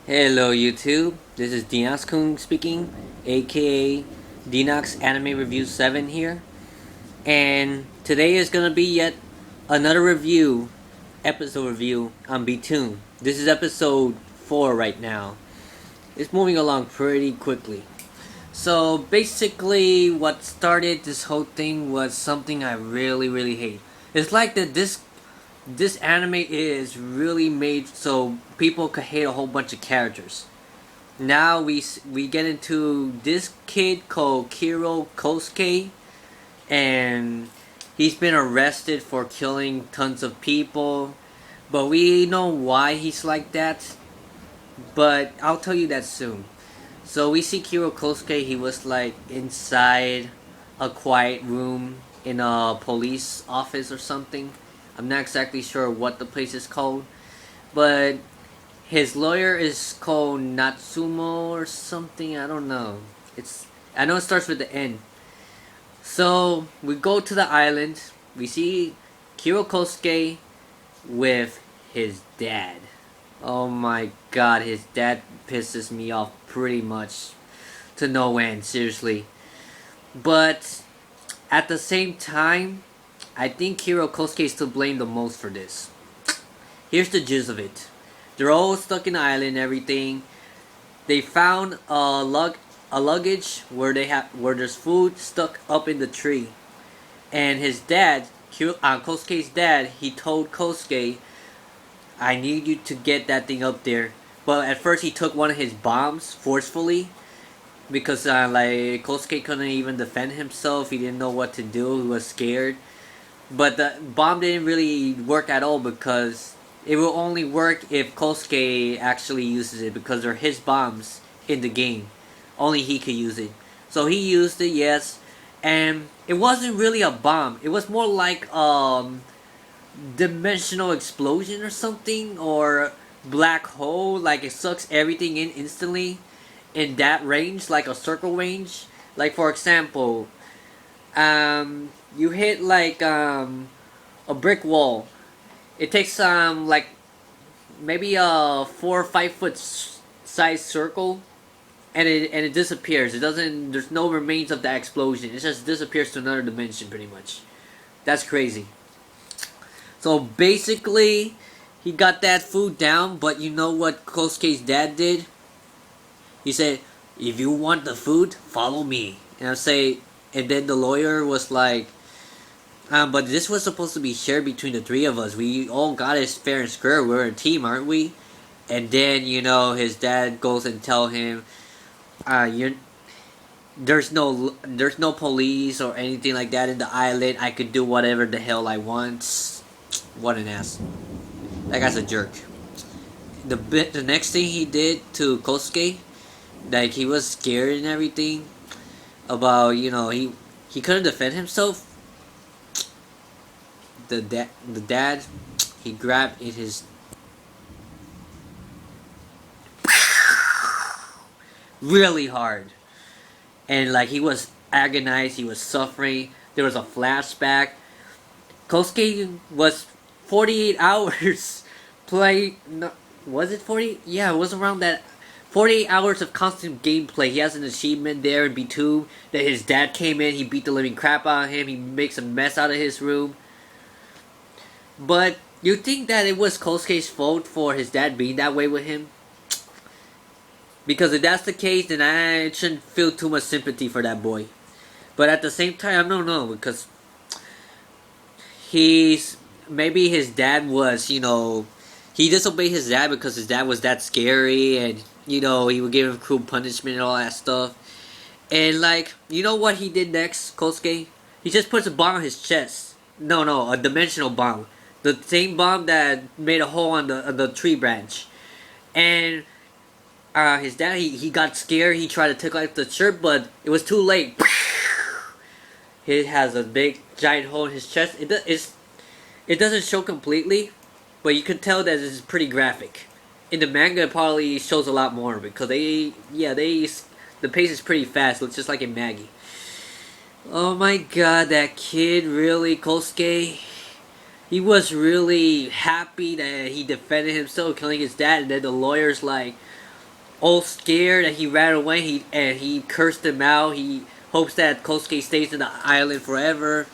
Hello YouTube, this is Denoxkun speaking, aka Denox Anime Review 7 here. And today is gonna be yet another episode review on Btooom. This is episode 4 right now. It's moving along pretty quickly. So basically what started this whole thing was something I really hate. It's like that this anime is really made so people could hate a whole bunch of characters. Now we get into this kid called Kosuke, and he's been arrested for killing tons of people, but we know why he's like that. But I'll tell you that soon. So we see Kosuke. He was like inside a quiet room in a police office or something. I'm not exactly sure what the place is called, but his lawyer is called Natsumo or something. I don't know. I know it starts with the N. So we go to the island. We see Kosuke with his dad. Oh my god, his dad pisses me off pretty much to no end, seriously. But at the same time, I think Kosuke is to blame the most for this. Here's the gist of it. They're all stuck in the island and everything. They found a luggage where there's food stuck up in the tree. And his dad, Kosuke's dad, he told Kosuke, I need you to get that thing up there. But at first he took one of his bombs forcefully because like Kosuke couldn't even defend himself. He didn't know what to do. He was scared. But the bomb didn't really work at all because it will only work if Kosuke actually uses it because they're his bombs in the game. Only he could use it. So he used it, yes. And it wasn't really a bomb. It was more like dimensional explosion or something, or black hole, like it sucks everything in instantly in that range, like a circle range. Like for example, you hit like a brick wall. It takes like maybe a 4 or 5 foot size circle, and it disappears. It doesn't. There's no remains of that explosion. It just disappears to another dimension, pretty much. That's crazy. So basically, he got that food down, but you know what Kosuke's dad did? He said, "If you want the food, follow me." And then the lawyer was like, but this was supposed to be shared between the three of us. We all got it fair and square. We're a team, aren't we? And then his dad goes and tell him, "You there's no police or anything like that in the island. I could do whatever the hell I want." What an ass! That guy's a jerk. The next thing he did to Kosuke, like he was scared and everything about he couldn't defend himself. The dad, he grabbed in his really hard, and like he was agonized, he was suffering. There was a flashback. Kosuke was 48 hours play. No, was it 40? Yeah, it was around that. 48 hours of constant gameplay. He has an achievement there in Btooom that his dad came in. He beat the living crap out of him. He makes a mess out of his room. But you think that it was Kosuke's fault for his dad being that way with him? Because if that's the case, then I shouldn't feel too much sympathy for that boy. But at the same time, I don't know, because maybe his dad was, he disobeyed his dad because his dad was that scary, and he would give him cruel punishment and all that stuff. And like, you know what he did next, Kosuke? He just puts a bomb on his chest. No, a dimensional bomb. The same bomb that made a hole on the tree branch. And his dad, he got scared. He tried to take off the shirt, but it was too late. He has a big giant hole in his chest. It doesn't show completely, but you can tell that it's pretty graphic. In the manga, it probably shows a lot more because the pace is pretty fast. Looks just like in Maggie. Oh my god, that kid really, Kosuke. He was really happy that he defended himself, killing his dad, and then the lawyer's like, all scared and he ran away. He cursed him out. He hopes that Kosuke stays in the island forever.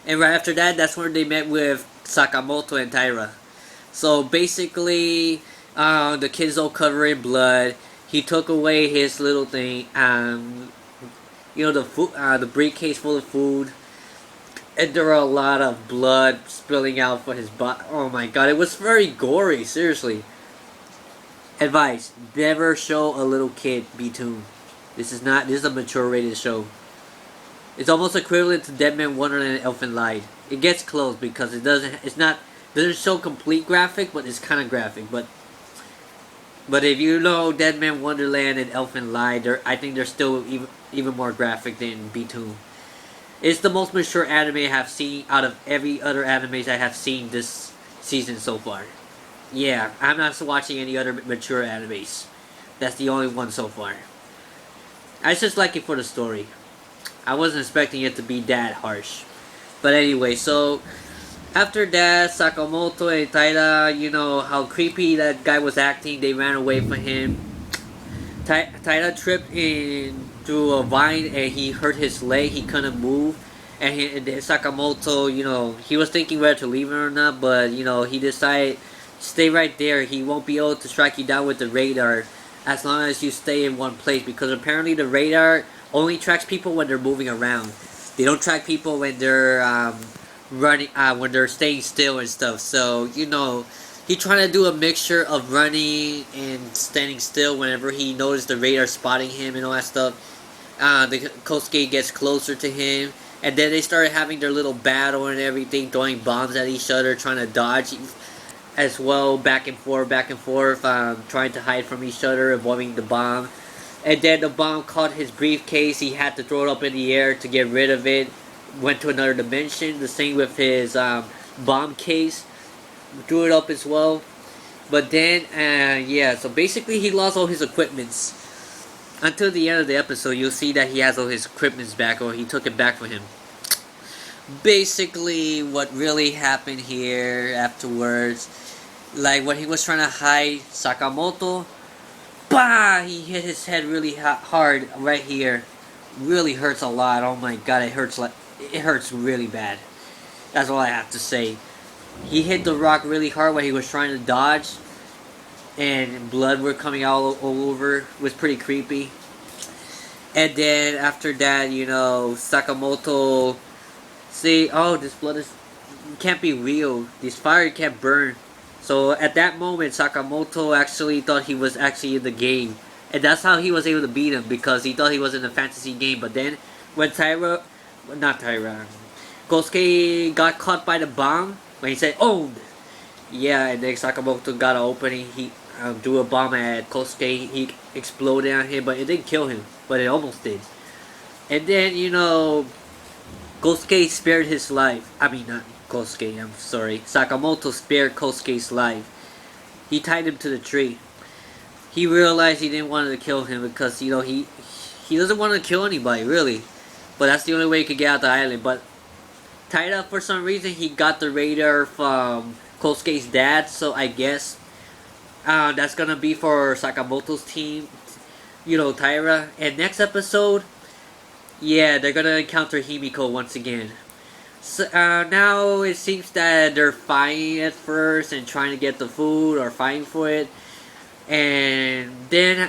And right after that, that's where they met with Sakamoto and Taira. So basically, the kid's all covered in blood. He took away his little thing, the food, the briefcase full of food, and there were a lot of blood spilling out for his butt. Oh my god, it was very gory. Seriously. Advice: never show a little kid Btooom. This is a mature rated show. It's almost equivalent to Dead Man Wonderland and Elfen Lied. It gets close because doesn't show complete graphic, but it's kind of graphic. But if you know Dead Man Wonderland and Elfen Lied, I think they're still even more graphic than Btooom. It's the most mature anime I have seen out of every other animes I have seen this season so far. Yeah, I'm not watching any other mature animes. That's the only one so far. I just like it for the story. I wasn't expecting it to be that harsh. But anyway, so after that, Sakamoto and Taira, you know how creepy that guy was acting, they ran away from him. Taira tripped through a vine and he hurt his leg, he couldn't move. And Sakamoto, he was thinking whether to leave him or not, but, he decided, stay right there, he won't be able to strike you down with the radar as long as you stay in one place, because apparently the radar only tracks people when they're moving around. They don't track people when they're running, when they're staying still and stuff. So he's trying to do a mixture of running and standing still whenever he noticed the radar spotting him and all that stuff. The Kosuke gets closer to him, and then they started having their little battle and everything, throwing bombs at each other, trying to dodge as well, back and forth, trying to hide from each other, avoiding the bomb. And then the bomb caught his briefcase. He had to throw it up in the air to get rid of it. Went to another dimension. The same with his bomb case. Threw it up as well. But then, so basically he lost all his equipments. Until the end of the episode, you'll see that he has all his equipments back, or he took it back from him. Basically, what really happened here afterwards, like when he was trying to hide Sakamoto, bah! He hit his head really hard right here. Really hurts a lot. Oh my god, it hurts really bad. That's all I have to say. He hit the rock really hard when he was trying to dodge, and blood were coming all over. It was pretty creepy. And then after that, Sakamoto say, "Oh, this blood can't be real. This fire can't burn." So at that moment, Sakamoto actually thought he was actually in the game. And that's how he was able to beat him, because he thought he was in a fantasy game. But then when Kosuke got caught by the bomb, when he said, "Oh!" Yeah, and then Sakamoto got an opening. He threw a bomb at Kosuke. He exploded on him, but it didn't kill him. But it almost did. And then, Kosuke spared his life. I mean, not Kosuke, I'm sorry. Sakamoto spared Kosuke's life. He tied him to the tree. He realized he didn't want to kill him because, he doesn't want to kill anybody, really. But that's the only way he could get out the island. But Taira, for some reason, he got the radar from Kosuke's dad. So I guess that's going to be for Sakamoto's team, Taira. And next episode, yeah, they're going to encounter Himiko once again. So, now it seems that they're fighting at first and trying to get the food or fighting for it. And then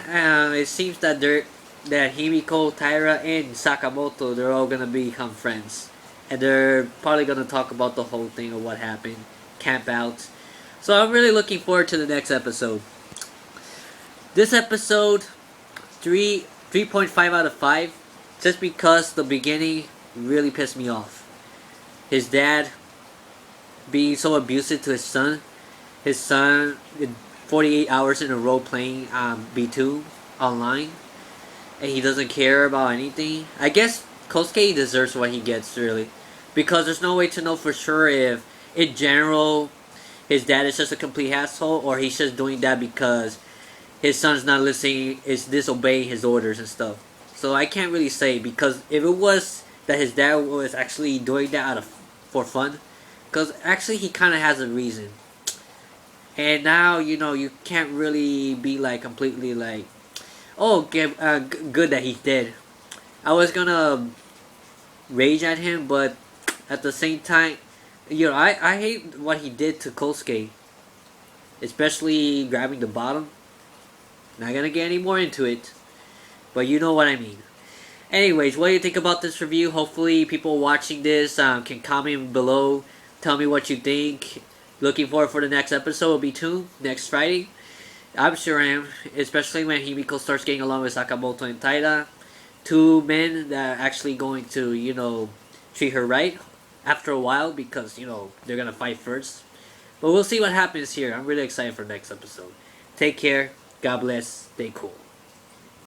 it seems that Himiko, Taira, and Sakamoto, they're all gonna become friends, and they're probably gonna talk about the whole thing of what happened, camp out. So I'm really looking forward to the next episode. This episode, 3.5 out of 5, just because the beginning really pissed me off. His dad being so abusive to his son. His son 48 hours in a row playing Btooom online, and he doesn't care about anything. I guess Kosuke deserves what he gets, really, because there's no way to know for sure if, in general, his dad is just a complete asshole, or he's just doing that because his son's not listening, is disobeying his orders and stuff. So I can't really say, because if it was that his dad was actually doing that for fun, because actually he kind of has a reason. And now you can't really be like completely like, oh, good that he's dead. I was gonna rage at him, but at the same time, I hate what he did to Kosuke, especially grabbing the bottom. Not gonna get any more into it, but you know what I mean. Anyways, what do you think about this review? Hopefully, people watching this can comment below. Tell me what you think. Looking forward for the next episode of Btooom next Friday. I'm sure I am, especially when Himiko starts getting along with Sakamoto and Taira. Two men that are actually going to, treat her right after a while because, they're going to fight first. But we'll see what happens here. I'm really excited for next episode. Take care. God bless. Stay cool.